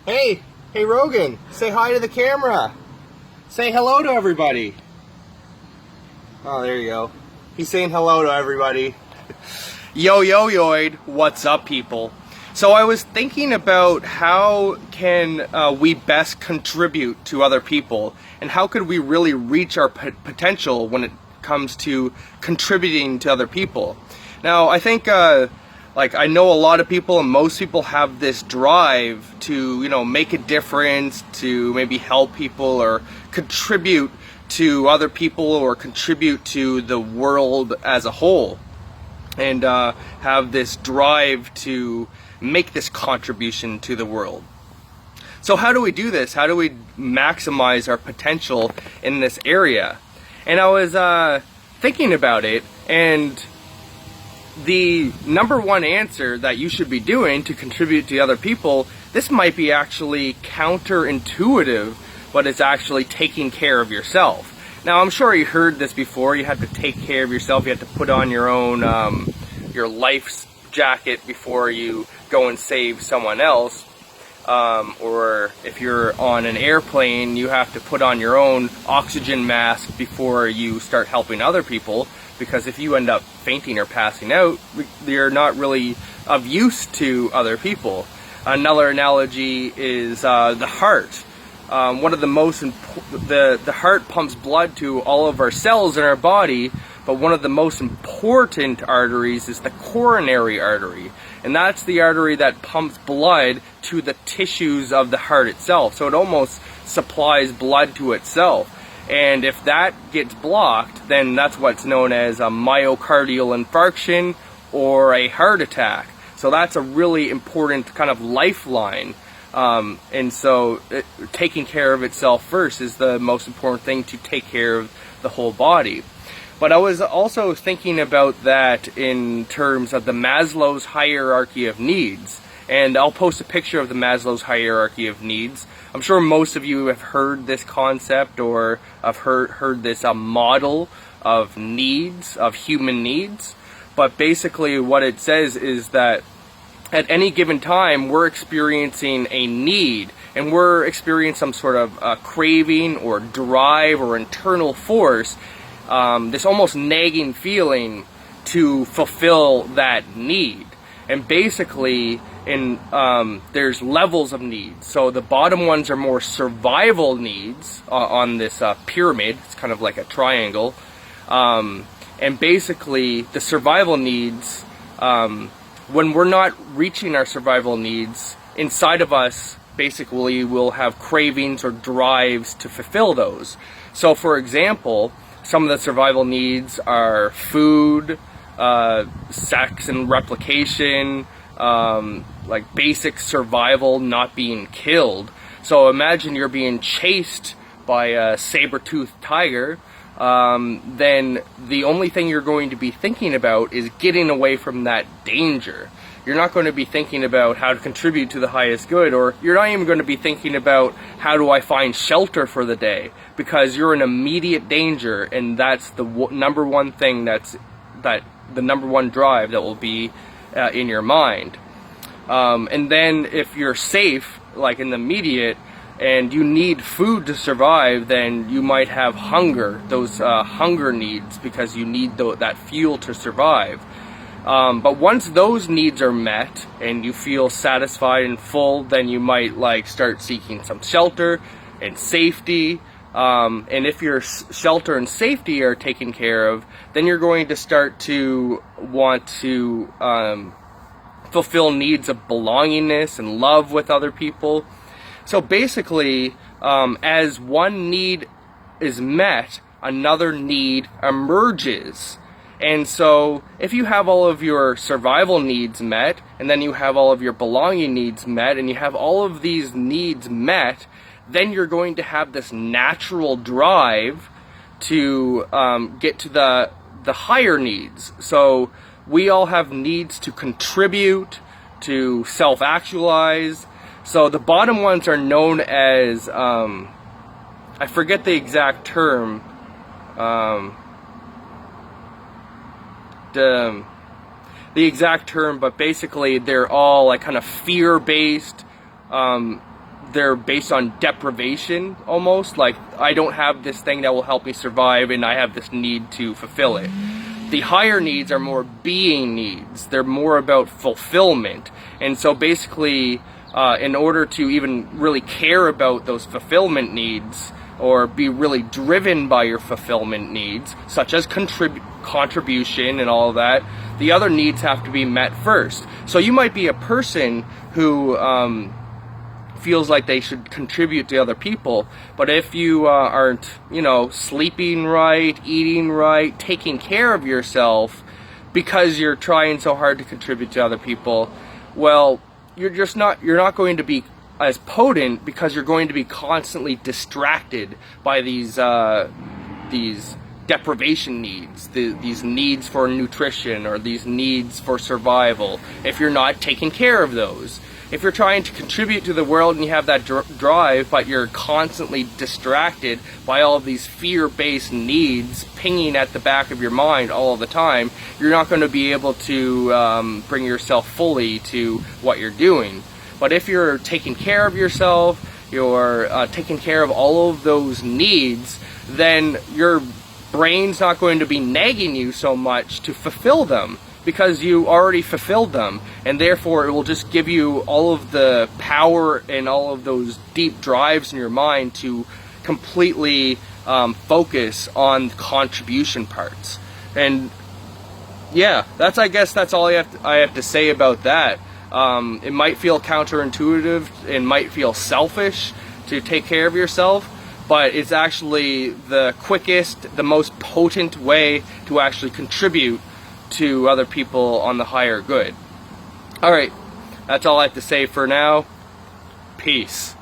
Hey Rogan, say hi to the camera. Say hello to everybody. Oh, there you go. He's saying hello to everybody. Yoid, what's up, people? So I was thinking about how can we best contribute to other people, and how could we really reach our potential when it comes to contributing to other people. Now, I think I know a lot of people, and most people have this drive to, make a difference, to maybe help people or contribute to other people or contribute to the world as a whole, and have this drive to make this contribution to the world. So how do we do this? How do we maximize our potential in this area? And I was thinking about it, and the number one answer that you should be doing to contribute to other people, this might be actually counterintuitive, but it's actually taking care of yourself. Now, I'm sure you heard this before. You have to take care of yourself. You have to put on your own, your life's jacket before you go and save someone else. Or if you're on an airplane, you have to put on your own oxygen mask before you start helping other people. Because if you end up fainting or passing out, you're not really of use to other people. Another analogy is the heart. One of the most the heart pumps blood to all of our cells in our body, but one of the most important arteries is the coronary artery, and that's the artery that pumps blood to the tissues of the heart itself. So it almost supplies blood to itself. And if that gets blocked, then that's what's known as a myocardial infarction or a heart attack. So that's a really important kind of lifeline. And so taking care of itself first is the most important thing, to take care of the whole body. But I was also thinking about that in terms of the Maslow's hierarchy of needs. And I'll post a picture of the Maslow's hierarchy of needs. I'm sure most of you have heard this concept, or have heard this model of needs, of human needs. But basically what it says is that at any given time we're experiencing a need, and we're experiencing some sort of craving or drive or internal force, this almost nagging feeling to fulfill that need. And basically there's levels of needs. So the bottom ones are more survival needs on this pyramid. It's kind of like a triangle. And basically the survival needs, when we're not reaching our survival needs, inside of us basically we'll have cravings or drives to fulfill those. So for example, some of the survival needs are food, sex and replication, like basic survival, not being killed. So imagine you're being chased by a saber-toothed tiger, then the only thing you're going to be thinking about is getting away from that danger. You're not going to be thinking about how to contribute to the highest good, or you're not even going to be thinking about how do I find shelter for the day, because you're in immediate danger, and that's the number one thing the number one drive that will be in your mind. And then if you're safe, like in the immediate, and you need food to survive, then you might have hunger, those hunger needs, because you need that fuel to survive. But once those needs are met and you feel satisfied and full, then you might start seeking some shelter and safety. And if your shelter and safety are taken care of, then you're going to start to want to fulfill needs of belongingness and love with other people. So basically, as one need is met, another need emerges. And so if you have all of your survival needs met, and then you have all of your belonging needs met, and you have all of these needs met, then you're going to have this natural drive to get to the higher needs. So we all have needs to contribute, to self-actualize. So the bottom ones are known as, I forget the exact term, the exact term, but basically they're all like kind of fear-based, they're based on deprivation almost. Like, I don't have this thing that will help me survive and I have this need to fulfill it. The higher needs are more being needs. They're more about fulfillment. And so basically, in order to even really care about those fulfillment needs, or be really driven by your fulfillment needs, such as contribution and all of that, the other needs have to be met first. So you might be a person who feels like they should contribute to other people, but if you aren't, sleeping right, eating right, taking care of yourself because you're trying so hard to contribute to other people, well, you're not going to be as potent, because you're going to be constantly distracted by these deprivation needs, these needs for nutrition or these needs for survival, if you're not taking care of those. If you're trying to contribute to the world and you have that drive, but you're constantly distracted by all of these fear-based needs pinging at the back of your mind all of the time, you're not going to be able to bring yourself fully to what you're doing. But if you're taking care of yourself, you're taking care of all of those needs, then your brain's not going to be nagging you so much to fulfill them, because you already fulfilled them, and therefore it will just give you all of the power and all of those deep drives in your mind to completely focus on contribution parts. And yeah, I guess that's all I have to say about that. It might feel counterintuitive and might feel selfish to take care of yourself, but it's actually the quickest, the most potent way to actually contribute to other people on the higher good. Alright, that's all I have to say for now. Peace.